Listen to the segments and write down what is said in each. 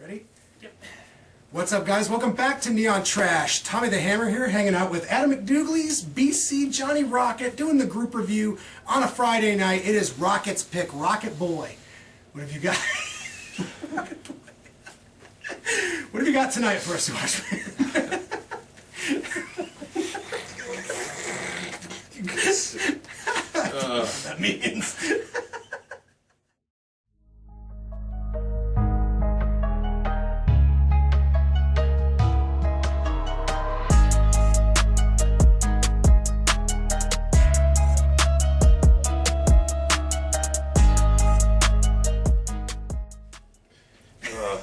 Ready? Yep. What's up, guys? Welcome back to Neon Trash. Tommy the Hammer here, hanging out with Adam McDougal's, BC, Johnny Rocket, doing the group review on a Friday night. It is Rocket's pick, Rocket Boy. What have you got? Rocket Boy. What have you got tonight for us to watch? That means.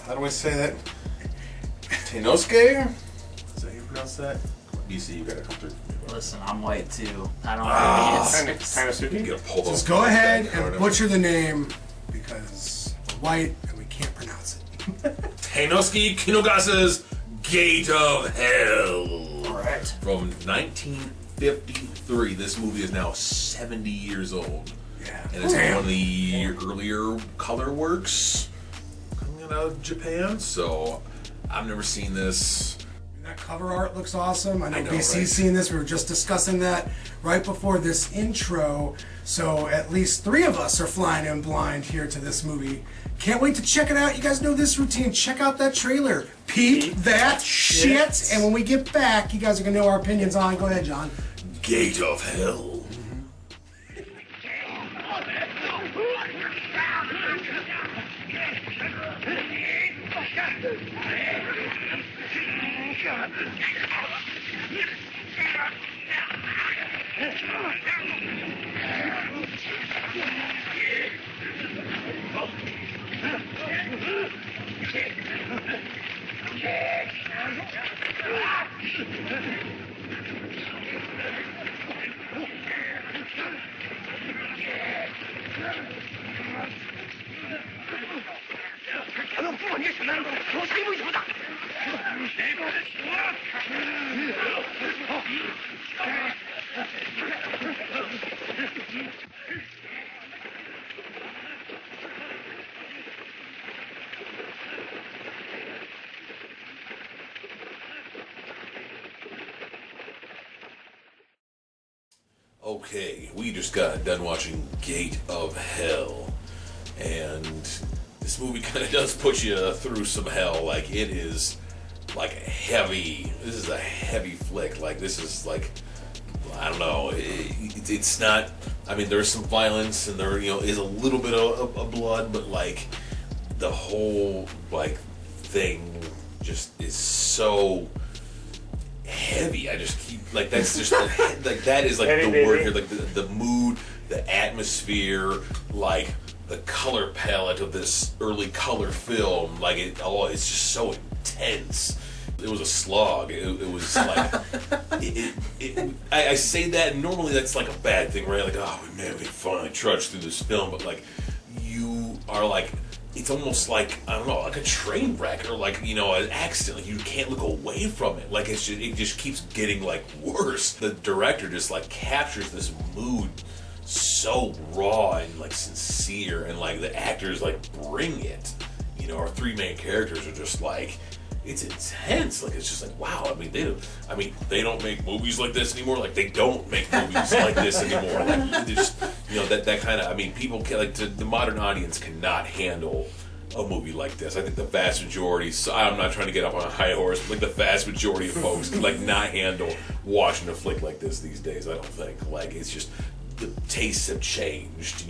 How do I say that? Tenosuke? Is that how you pronounce that? BC, you gotta come through. Listen, I'm white too. I don't Tenosuke? Just go ahead and butcher the name because we're white and we can't pronounce it. Tenosuke Kinogasa's Gate of Hell. Alright. From 1953. This movie is now 70 years old. Yeah. And it's one of the earlier color works coming out of Japan. So I've never seen this. That cover art looks awesome. I know BC's right? seen this. We were just discussing that right before this intro. So at least 3 of us are flying in blind here to this movie. Can't wait to check it out. You guys know this routine. Check out that trailer. Peep that shit. And when we get back, you guys are going to know our opinions on. Go ahead, John. Gate of Hell. Okay, we just got done watching Gate of Hell, and this movie kind of does put you through some hell. Like, it is like heavy. This is a heavy flick. Like, this is like, I don't know. It's not. I mean, there's some violence and there, is a little bit of blood, but like the whole like thing just is so heavy. I just keep like that's just like that is like the word here. Like the mood, the atmosphere, like the color palette of this early color film. Like it's just so intense. It was a slog. It was like I say that, and normally that's like a bad thing, right? Like, oh man, we finally trudged through this film, but like you are like, it's almost like, I don't know, like a train wreck or like, an accident. Like, you can't look away from it. Like, it just keeps getting like worse. The director just like captures this mood so raw and like sincere, and like the actors like bring it. Our 3 main characters are just like, it's intense. Like, it's just like, wow. I mean, they don't make movies like this anymore. Like, they don't make movies like this anymore. Like, they just, that kind of. I mean, people can, like, the modern audience cannot handle a movie like this. I think the vast majority. So I'm not trying to get up on a high horse, but like the vast majority of folks can like not handle watching a flick like this these days. I don't think. Like, it's just the tastes have changed.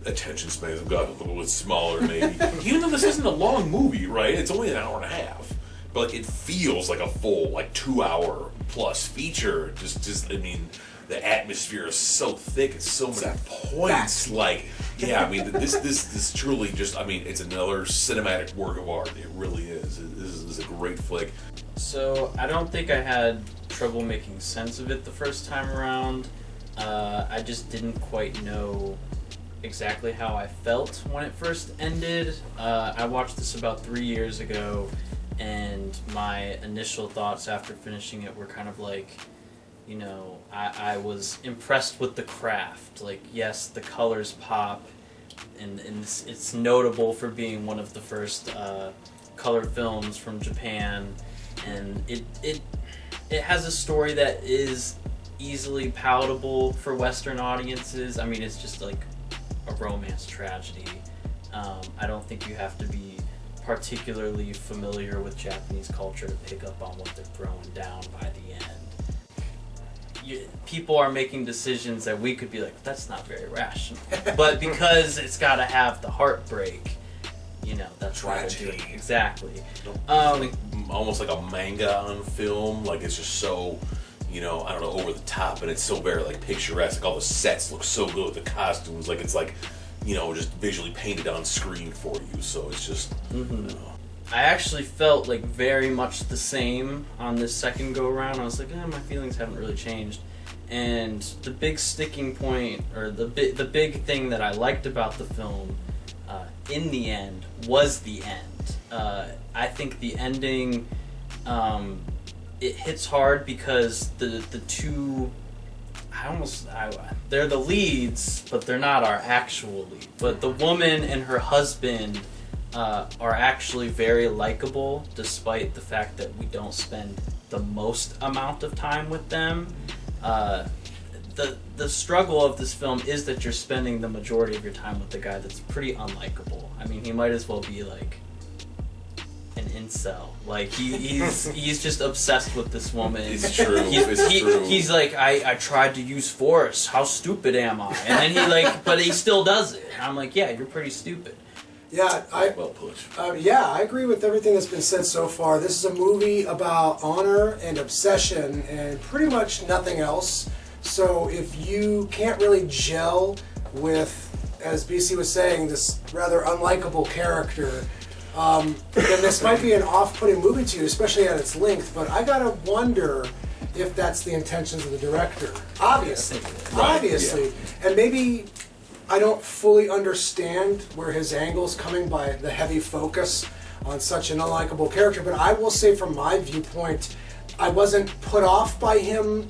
Attention spans have gotten a little bit smaller, maybe. Even though this isn't a long movie, right? It's only an hour and a half, but like it feels like a full, like 2-hour plus feature. Just, I mean, the atmosphere is so thick. It's so many points. Like, yeah, I mean, this truly just, I mean, it's another cinematic work of art. It really is. This is a great flick. So I don't think I had trouble making sense of it the first time around. I just didn't quite know exactly how I felt when it first ended. I watched this about 3 years ago, and my initial thoughts after finishing it were kind of like, I was impressed with the craft. Like, yes, the colors pop, and it's notable for being one of the first color films from Japan, and it has a story that is easily palatable for Western audiences. I mean, it's just like a romance tragedy. I don't think you have to be particularly familiar with Japanese culture to pick up on what they're throwing down by the end. People are making decisions that we could be like, that's not very rational. But because it's got to have the heartbreak, you know, that's why they're doing it. Exactly. Almost like a manga on film. Like, it's just so, you know, I don't know, over the top, and it's so very like picturesque. Like, all the sets look so good with the costumes. Like, it's like, you know, just visually painted on screen for you. So it's just, you know. I actually felt like very much the same on this second go around. I was like, my feelings haven't really changed. And the big sticking point, or the big thing that I liked about the film, in the end, was the end. I think the ending, it hits hard because the two, they're the leads, but they're not our actual lead. But the woman and her husband are actually very likable, despite the fact that we don't spend the most amount of time with them. The struggle of this film is that you're spending the majority of your time with the guy that's pretty unlikable. I mean, he might as well be like an incel. Like, he's just obsessed with this woman. It's true. It's true. He's like, I tried to use force. How stupid am I? And then but he still does it. And I'm like, yeah, you're pretty stupid. Yeah, well put. Yeah, I agree with everything that's been said so far. This is a movie about honor and obsession and pretty much nothing else. So if you can't really gel with, as BC was saying, this rather unlikable character, then this might be an off-putting movie to you, especially at its length. But I gotta wonder if that's the intentions of the director. Obviously. Right, Obviously. yeah. And maybe I don't fully understand where his angle's coming by the heavy focus on such an unlikable character, but I will say from my viewpoint, I wasn't put off by him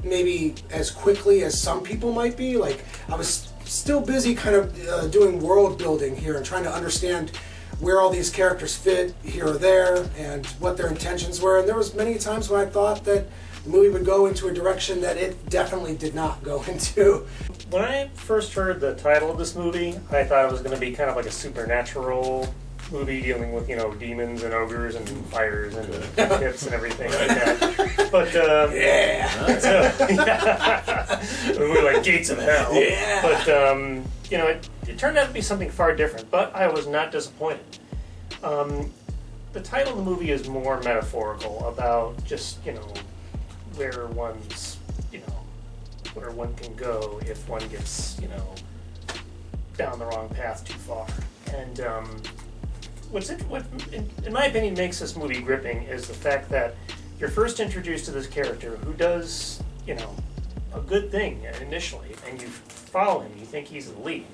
maybe as quickly as some people might be. Like, I was still busy kind of doing world building here and trying to understand where all these characters fit here or there and what their intentions were. And there was many times when I thought that the movie would go into a direction that it definitely did not go into. When I first heard the title of this movie, I thought it was going to be kind of like a supernatural movie dealing with, you know, demons and ogres and fires and pits and everything like that. But we're like gates of hell. Yeah. But you know, it turned out to be something far different. But I was not disappointed. The title of the movie is more metaphorical about just, you know, where one's, you know, where one can go if one gets, you know, down the wrong path too far. And what in my opinion makes this movie gripping is the fact that you're first introduced to this character who does, you know, a good thing initially, and you follow him, you think he's the lead.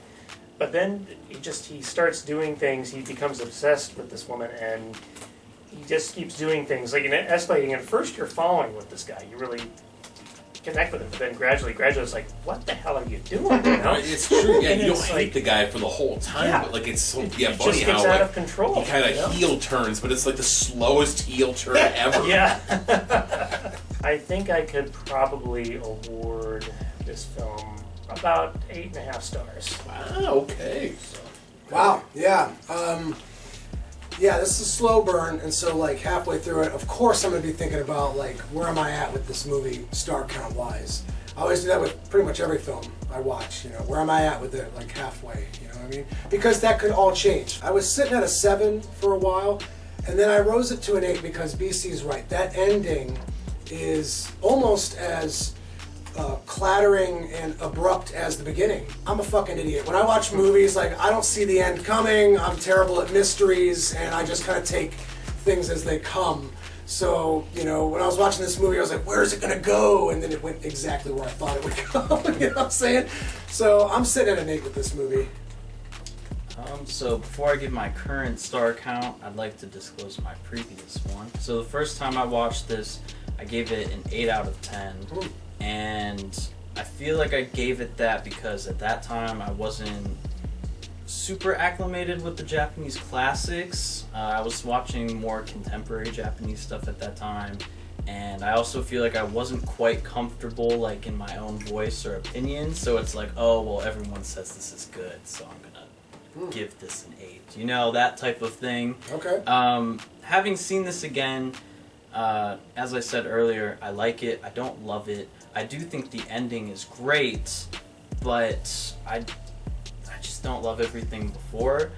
But then he starts doing things, he becomes obsessed with this woman, and he just keeps doing things, like, escalating. At first you're following with this guy, you really connect with him, but then gradually it's like, what the hell are you doing? You know? It's true. Yeah, And you don't it's hate like, the guy for the whole time, yeah, but like it's so it funny just how gets out of control. he kind of you know? heel turns, but it's like the slowest heel turn ever. Yeah. I think I could probably award this film about 8.5 stars. Wow. Okay. Wow, yeah. Yeah, this is a slow burn, and so like halfway through it, of course I'm going to be thinking about like, where am I at with this movie, star count wise. I always do that with pretty much every film I watch, you know, where am I at with it, like halfway, you know what I mean? Because that could all change. I was sitting at a 7 for a while, and then I rose it to an 8 because BC's right. That ending is almost as clattering and abrupt as the beginning. I'm a fucking idiot. When I watch movies, like, I don't see the end coming, I'm terrible at mysteries, and I just kind of take things as they come. So, you know, when I was watching this movie, I was like, where's it gonna go? And then it went exactly where I thought it would go, you know what I'm saying? So I'm sitting at an 8 with this movie. So before I give my current star count, I'd like to disclose my previous one. So the first time I watched this, I gave it an 8 out of 10. Ooh. And I feel like I gave it that because at that time I wasn't super acclimated with the Japanese classics. I was watching more contemporary Japanese stuff at that time, and I also feel like I wasn't quite comfortable like in my own voice or opinion. So it's like, oh well, everyone says this is good, so I'm gonna give this an 8. You know, that type of thing. Okay. Having seen this again, as I said earlier, I like it. I don't love it. I do think the ending is great, but I just don't love everything before.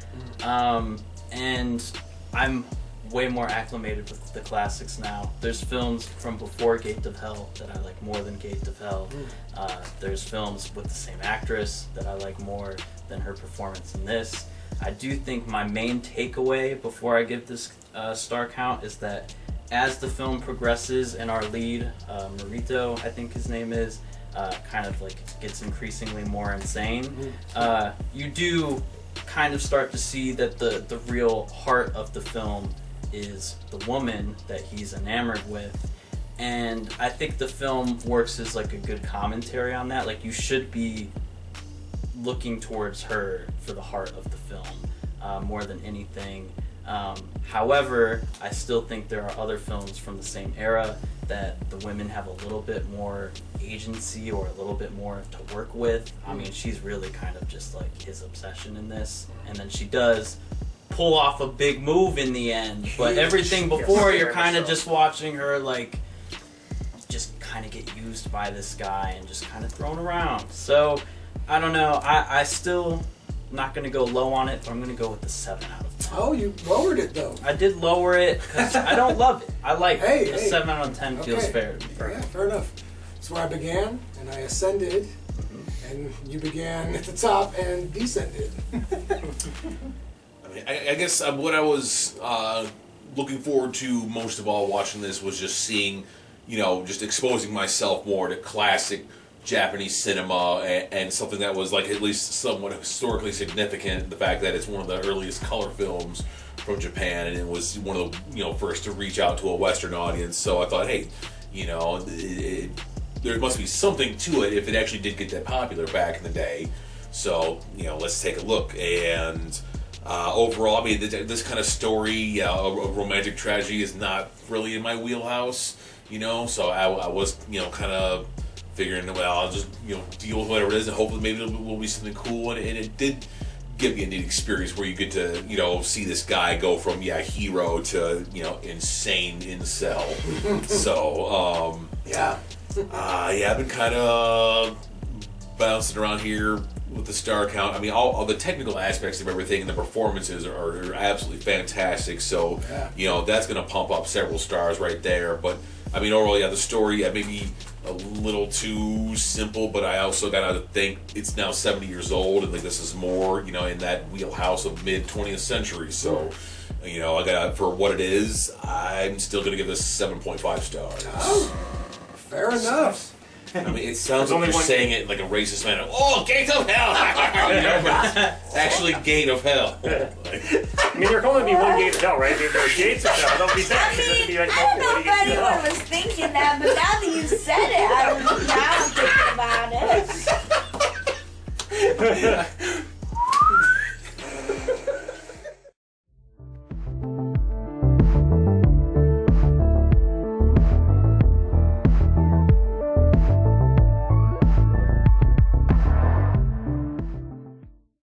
And I'm way more acclimated with the classics now. There's films from before Gate of Hell that I like more than Gate of Hell. There's films with the same actress that I like more than her performance in this. I do think my main takeaway before I give this star count is that as the film progresses and our lead, Marito, I think his name is, kind of like gets increasingly more insane, you do kind of start to see that the real heart of the film is the woman that he's enamored with. And I think the film works as like a good commentary on that. Like, you should be looking towards her for the heart of the film more than anything. However, I still think there are other films from the same era that the women have a little bit more agency or a little bit more to work with. I mean, she's really kind of just like his obsession in this, and then she does pull off a big move in the end, but everything before, you're kind of just watching her like just kind of get used by this guy and just kind of thrown around. So I don't know, I still not going to go low on it, but I'm going to go with the 7 out of 10. Oh, you lowered it though. I did lower it because I don't love it. I like it. A Hey. 7 out of 10 feels Okay. fair to me. Yeah, fair enough. That's where I began, and I ascended, and you began at the top and descended. I mean, I guess what I was looking forward to most of all watching this was just seeing, just exposing myself more to classic Japanese cinema and something that was like at least somewhat historically significant. The fact that it's one of the earliest color films from Japan, and it was one of the first to reach out to a Western audience. So I thought, hey, there must be something to it if it actually did get that popular back in the day. So let's take a look. And overall, I mean, this kind of story, a romantic tragedy, is not really in my wheelhouse. So I was kind of figuring, well, I'll just deal with whatever it is, and hopefully maybe it will be something cool. And it did give me a neat experience where you get to see this guy go from hero to insane incel. So I've been kind of bouncing around here with the star count. I mean, all the technical aspects of everything and the performances are absolutely fantastic. So that's going to pump up several stars right there. But I mean, overall, the story maybe a little too simple, but I also got to think it's now 70 years old, and like this is more, in that wheelhouse of mid 20th century. So, I got, for what it is, I'm still gonna give this 7.5 stars. Oh, fair enough. I mean, it sounds There's like only you're one- saying it like a racist man. Oh, Gate of Hell! But it's actually Gate of Hell. I mean, there can only be one gate of hell, right? If there's gates of hell, don't be that. I It doesn't be mean, like I don't know multiple if gates of anyone hell. was thinking that, but now that you said it, now I'm thinking about it.